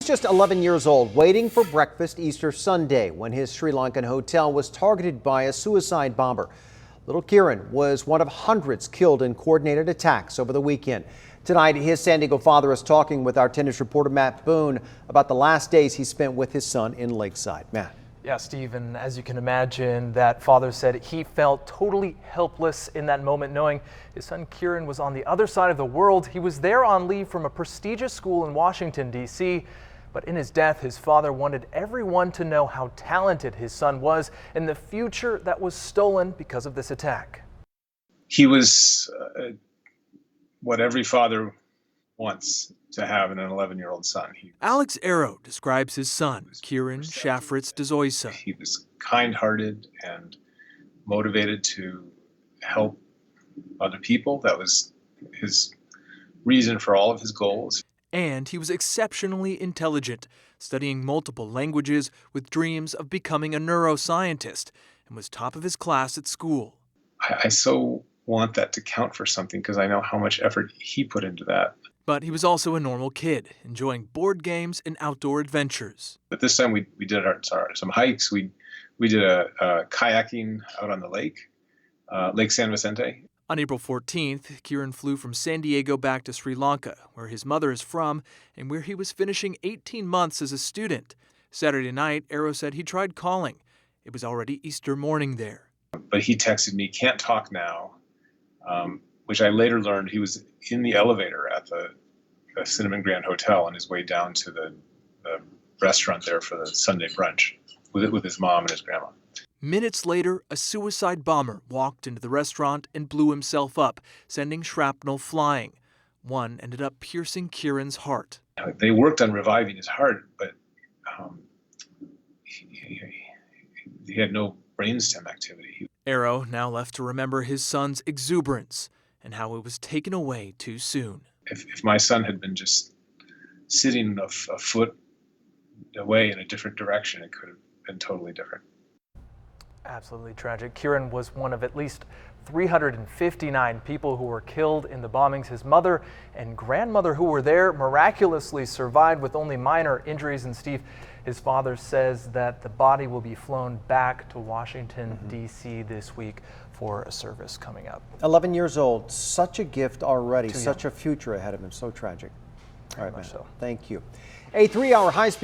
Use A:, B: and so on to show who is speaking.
A: just 11 years old, waiting for breakfast Easter Sunday when his Sri Lankan hotel was targeted by a suicide bomber. Little Kieran was one of hundreds killed in coordinated attacks over the weekend. Tonight, his San Diego father is talking with our tennis reporter Matt Boone about the last days he spent with his son in Lakeside. Matt.
B: Yeah, Steve, and as you can imagine, that father said he felt totally helpless in that moment, knowing his son Kieran was on the other side of the world. He was there on leave from a prestigious school in Washington, D.C., but in his death, his father wanted everyone to know how talented his son was and the future that was stolen because of this attack.
C: He was what every father wants to have in an 11-year-old son.
D: Alex Arrow describes his son, Kieran Shafritz Dezoisa.
C: He was kind-hearted and motivated to help other people. That was his reason for all of his goals.
D: And he was exceptionally intelligent, studying multiple languages with dreams of becoming a neuroscientist, and was top of his class at school.
C: I so want that to count for something because I know how much effort he put into that.
D: But he was also a normal kid, enjoying board games and outdoor adventures.
C: But this time we did some hikes. We did a kayaking out on the lake, Lake San Vicente.
D: On April 14th, Kieran flew from San Diego back to Sri Lanka, where his mother is from and where he was finishing 18 months as a student. Saturday night, Arrow said he tried calling. It was already Easter morning there.
C: But he texted me, "Can't talk now," which I later learned he was in the elevator at the Cinnamon Grand Hotel on his way down to the restaurant there for the Sunday brunch with his mom and his grandma.
D: Minutes later, a suicide bomber walked into the restaurant and blew himself up, sending shrapnel flying. One ended up piercing Kieran's heart.
C: They worked on reviving his heart, but he had no brainstem activity.
D: Arrow now left to remember his son's exuberance and how it was taken away too soon.
C: If my son had been just sitting a foot away in a different direction, it could have been totally different.
B: Absolutely tragic. Kieran was one of at least 359 people who were killed in the bombings. His mother and grandmother who were there miraculously survived with only minor injuries. And Steve, his father says that the body will be flown back to Washington, D.C. this week for a service coming up.
A: 11 years old, such a gift already,
B: Too
A: such
B: young.
A: a future ahead of him. So tragic. All right, man.
B: So.
A: Thank you. A 3-hour high-speed